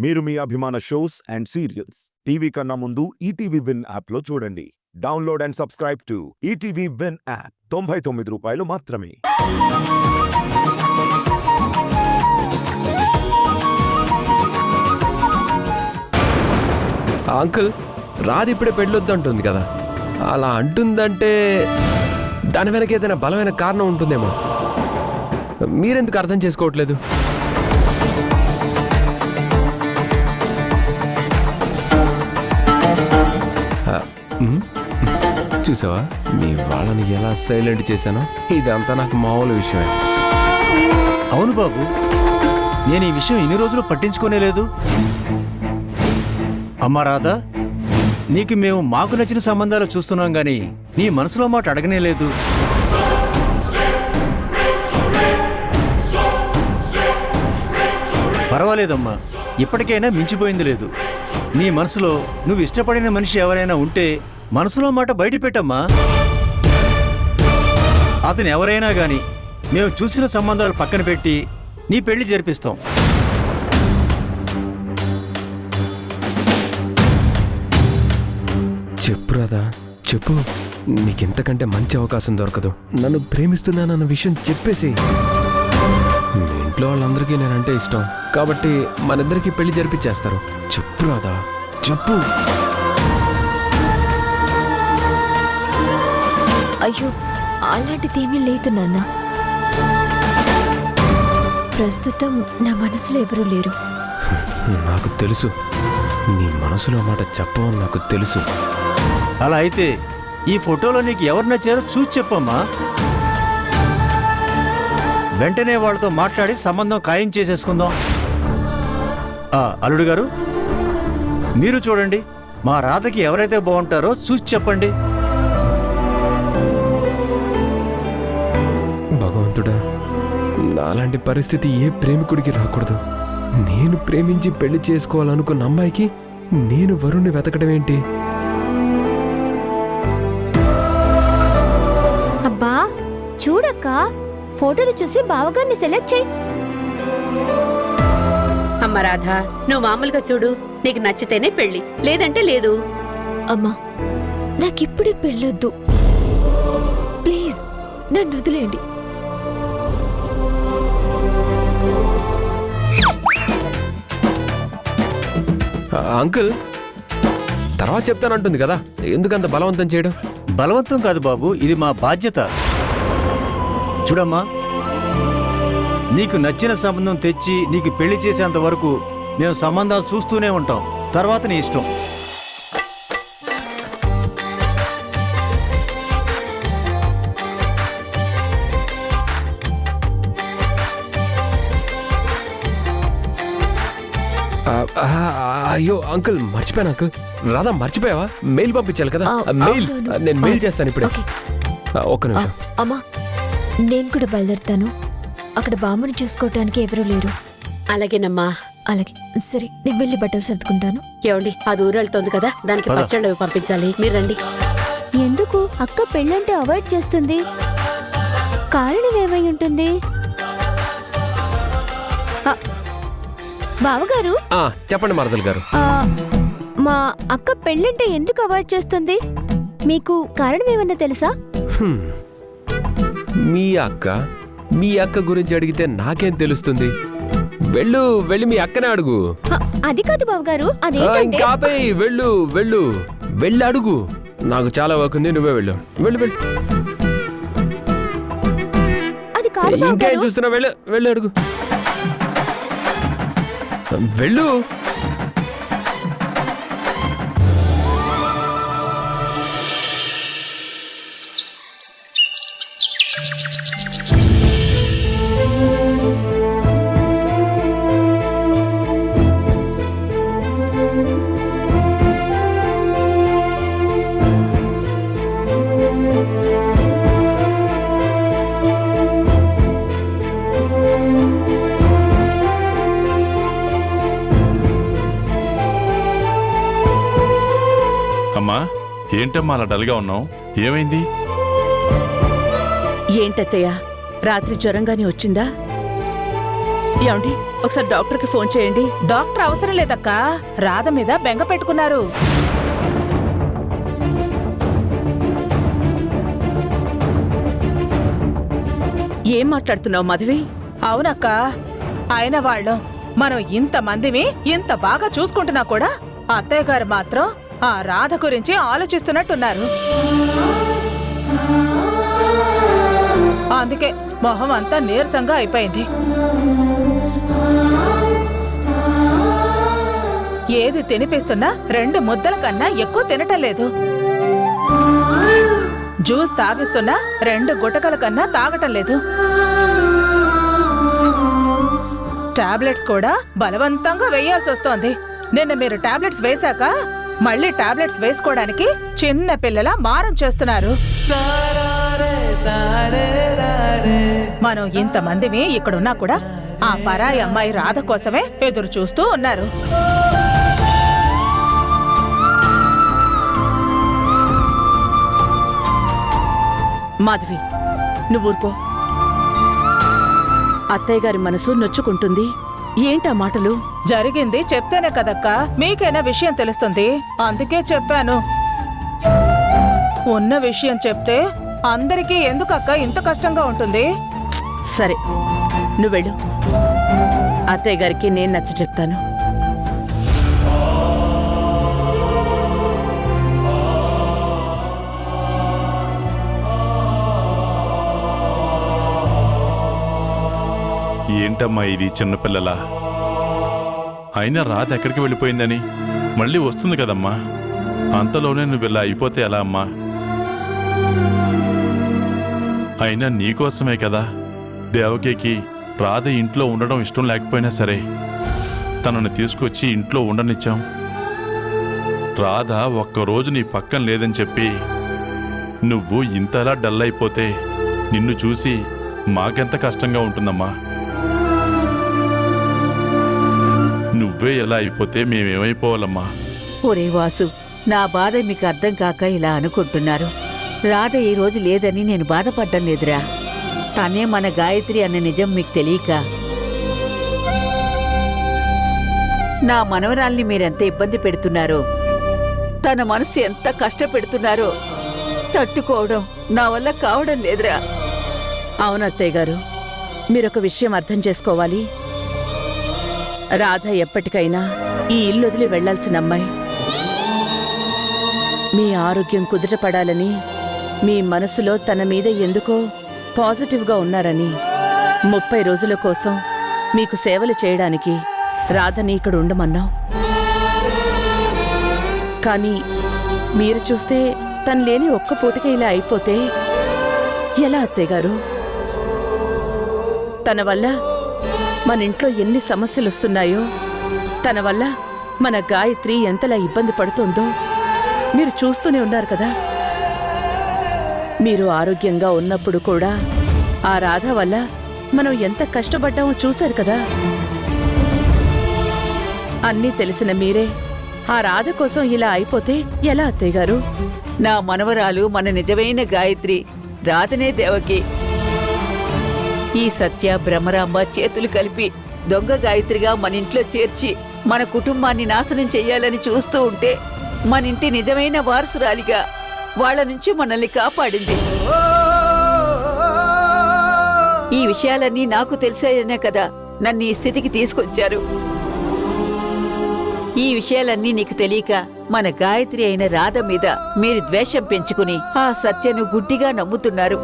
మీరు మీ అభిమాన shows and serials TV కన్నా ముందు ఈటీవీ విన్ యాప్లో చూడండి. Download and subscribe to ETV win app. 99 రూపాయలు మాత్రమే. అంకుల్ రాధ ఇప్పుడే పెళ్ళొద్దంటుంది కదా, అలా అంటుందంటే దాని వెనక ఏదైనా బలమైన కారణం ఉంటుందేమో. మీరెందుకు అర్థం చేసుకోవట్లేదు? చూసావా మీ వాళ్ళని ఎలా సైలెంట్ చేశానో? ఇదంతా నాకు మామూలు విషయమే. అవును బాబు, నేను ఈ విషయం ఇన్ని రోజులు పట్టించుకోనే లేదు. అమ్మా రాధా, నీకు మేము మాకు నచ్చిన సంబంధాలు చూస్తున్నాం గాని నీ మనసులో మాట అడగనే లేదు. పర్వాలేదమ్మా, ఇప్పటికైనా మించిపోయింది లేదు. నీ మనసులో నువ్వు ఇష్టపడిన మనిషి ఎవరైనా ఉంటే మనసులో మాట బయట పెట్టమ్మా. అతను ఎవరైనా గాని మేము చూసిన సంబంధాలు పక్కన పెట్టి నీ పెళ్లి జరిపిస్తాం. చెప్పు రాధా, చెప్పు. నీకెంతకంటే మంచి అవకాశం దొరకదు. నన్ను ప్రేమిస్తున్నానన్న విషయం చెప్పేసి. మీ ఇంట్లో వాళ్ళందరికీ నేనంటే ఇష్టం కాబట్టి మనిద్దరికి పెళ్లి జరిపించేస్తారు. చెప్పు రాధా, చెప్పు. అయ్యో, అలాంటిదేమీ లేదు నాన్న. ప్రస్తుతం నా మనసులో ఎవరూ లేరు. నాకు తెలుసు, నీ మనసులో మాట చెప్పవని నాకు తెలుసు. అలా అయితే ఈ ఫోటోలో నీకు ఎవరు నచ్చారో చూసి చెప్పమ్మా. వెంటనే వాళ్ళతో మాట్లాడి సంబంధం ఖాయం చేసేసుకుందాం. అల్లుడు గారు, మీరు చూడండి, మా రాధకి ఎవరైతే బాగుంటారో చూసి చెప్పండి. భగవంతుడా, నాలాంటి పరిస్థితి ఏ ప్రేమికుడికి రాకూడదు. నేను ప్రేమించి పెళ్లి చేసుకోవాలనుకున్న అమ్మాయికి నేను వరుణ్ణి వెతకడం ఏంటి? అబ్బా చూడక్క, ఫోటోలు చూసి బావగారిని సెలెక్ట్ చేయి. అమ్మ రాధా, నువ్వు మామూలుగా చూడు, నీకు నచ్చితేనే పెళ్లి, లేదంటే లేదు. అమ్మా, నాకిప్పుడే పెళ్ళొద్దు. ప్లీజ్ నన్ను వదిలేయండి. అంకుల్ తర్వాత చెప్తానంటుంది కదా, ఎందుకంత బలవంతం చేయడం? బలవంతం కాదు బాబు, ఇది మా బాధ్యత. చూడమ్మా, నీకు నచ్చిన సంబంధం తెచ్చి నీకు పెళ్లి చేసేంత వరకు మేము సంబంధాలు చూస్తూనే ఉంటాం. తర్వాత నీ ఇష్టం. అయ్యో అంకుల్, మర్చిపోయాను అంకుల్. రాధా, మర్చిపోయావా? మెయిల్ పంపించాలి కదా. మెయిల్ నేను మెయిల్ చేస్తాను ఇప్పుడే. ఒక్క నిమిషం. అమ్మా, నేను కూడా బయలుదేరుతాను. అక్కడ బామ్మని చూసుకోవటానికి ఎవరూ లేరు. అలాగేనమ్మా. అలాగే, సరే నేను వెళ్ళి బట్టలు సర్దుకుంటాను. ఏమండి, అది ఊరెళ్తోంది కదా, దానికి పచ్చళ్ళు అవి పంపించాలి. మీరు రండి. ఎందుకు అక్క పెళ్ళంటే అవాయిడ్ చేస్తుంది? కారణం ఏమై ఉంటుంది? బావగారు, చెప్పండి మరదలు గారు. మా అక్క పెళ్ళంటే ఎందుకు అవాయిడ్ చేస్తుంది? మీకు కారణం ఏమన్నా తెలుసా? మీ అక్క గురించి అడిగితే నాకేం తెలుస్తుంది? వెళ్ళి మీ అక్కనే అడుగు. అది కాదు బావగారు, ఇంకా వెళ్ళి అడుగు. నాకు చాలా వర్క్ ఉంది, నువ్వే వెళ్ళు. అది కాదు. ఇంకేం చూస్తున్నా? వెళ్ళు అడుగు. వెళ్ళు. అమ్మా, ఏంటమ్మా అలా డల్గా ఉన్నావు? ఏమైంది? ఏంటత్తయ్య, రాత్రి జ్వరంగానే వచ్చిందా? ఏమండి ఒకసారి డాక్టర్కి ఫోన్ చేయండి. డాక్టర్ అవసరం లేదక్క, రాధ మీద బెంగ పెట్టుకున్నారు. ఏం మాట్లాడుతున్నావు మాధవి? అవునక్క, అయిన వాళ్ళం మనం ఇంతమందివి ఇంత బాగా చూసుకుంటున్నా కూడా అత్తయ్య గారు మాత్రం ఆ రాధ గురించి ఆలోచిస్తున్నట్టున్నారు. అందుకే మొహం అంతా నీరసంగా అయిపోయింది. ఏది తినిపిస్తున్నా 2 ముద్దల కన్నా ఎక్కువ తినటం లేదు. జ్యూస్ తాగిస్తున్నా 2 గుటకల కన్నా తాగటం లేదు. టాబ్లెట్స్ కూడా బలవంతంగా వేయాల్సి వస్తోంది. నిన్న మీరు టాబ్లెట్స్ వేశాక మళ్ళీ టాబ్లెట్స్ వేసుకోవడానికి చిన్న పిల్లల మారం చేస్తున్నారు. మనం ఇంతమందివి ఇక్కడున్నా కూడా ఆ పరాయి అమ్మాయి రాధ కోసమే ఎదురు చూస్తూ ఉన్నారు. మాధవి నువ్వు ఊరుకో. అత్తయ్య గారి మనసు నొచ్చుకుంటుంది. ఏంటా మాటలు? జరిగింది చెప్తేనే కదక్క మీకైనా విషయం తెలుస్తుంది. అందుకే చెప్పాను. ఉన్న విషయం చెప్తే అందరికీ ఎందుకక్క ఇంత కష్టంగా ఉంటుంది? సరే నువ్వెళ్ళు. అత్తయ్య గారికి నేను నచ్చ చెప్తాను. ఏంటమ్మా ఇది చిన్నపిల్లలా? అయినా రాధ ఎక్కడికి వెళ్ళిపోయిందని మళ్ళీ వస్తుంది కదమ్మా. అంతలోనే నువ్వు ఇలా అయిపోతే ఎలా అమ్మా? అయినా నీకోసమే కదా దేవకికి రాధ ఇంట్లో ఉండడం ఇష్టం లేకపోయినా సరే తనని తీసుకొచ్చి ఇంట్లో ఉండనిచ్చాం. రాధ ఒక్కరోజు నీ పక్కన లేదని చెప్పి నువ్వు ఇంతలా డల్ అయిపోతే నిన్ను చూసి మాకెంత కష్టంగా ఉంటుందమ్మా. నువ్వే ఎలా అయిపోతే మేమేమైపోవాలమ్మా? ఒరే వాసు, నా బాధ మీకు అర్థం కాక ఇలా అనుకుంటున్నారు. రాధ ఈ రోజు లేదని నేను బాధపడ్డం లేదురా. తనే మన గాయత్రి అన్న నిజం మీకు తెలియక నా మనవరాల్ని మీరెంత ఇబ్బంది పెడుతున్నారో, తన మనసు ఎంత కష్టపెడుతున్నారో తట్టుకోవడం నా వల్ల కావడం లేదురా. అవును అత్తయ్య గారు, మీరొక విషయం అర్థం చేసుకోవాలి. రాధ ఎప్పటికైనా ఈ ఇల్లు వదిలి వెళ్లాల్సిన అమ్మాయి. మీ ఆరోగ్యం కుదుటపడాలని మీ మనసులో తన మీద ఎందుకో పాజిటివ్గా ఉన్నారని 30 రోజుల కోసం మీకు సేవలు చేయడానికి రాధని ఇక్కడ ఉండమన్నాం. కానీ మీరు చూస్తే తను లేని ఒక్క పూటకి ఇలా అయిపోతే ఎలా అత్తయ్య గారు? తన వల్ల మన ఇంట్లో ఎన్ని సమస్యలు వస్తున్నాయో, తన వల్ల మన గాయత్రి ఎంతలా ఇబ్బంది పడుతుందో మీరు చూస్తూనే ఉన్నారు కదా. మీరు ఆరోగ్యంగా ఉన్నప్పుడు కూడా ఆ రాధ వల్ల మనం ఎంత కష్టపడ్డామో చూశారు కదా. అన్నీ తెలిసిన మీరే ఆ రాధ కోసం ఇలా అయిపోతే ఎలా అత్తయ్య గారు? నా మనవరాలు మన నిజమైన గాయత్రి, రాధనే దేవకి. ఈ సత్య భ్రమరాంబ చేతులు కలిపి దొంగ గాయత్రిగా మన ఇంట్లో చేర్చి మన కుటుంబాన్ని నాశనం చెయ్యాలని చూస్తూ ఉంటే మన ఇంటి నిజమైన వారసురాలిగా వాళ్ళ నుంచి మనల్ని కాపాడింది. ఈ విషయాలన్నీ నాకు తెలిసాయనే కదా నన్ను ఈ స్థితికి తీసుకొచ్చారు. ఈ విషయాలన్నీ నీకు తెలియక మన గాయత్రి అయిన రాధ మీద మీరు ద్వేషం పెంచుకుని ఆ సత్యను గుడ్డిగా నమ్ముతున్నారు.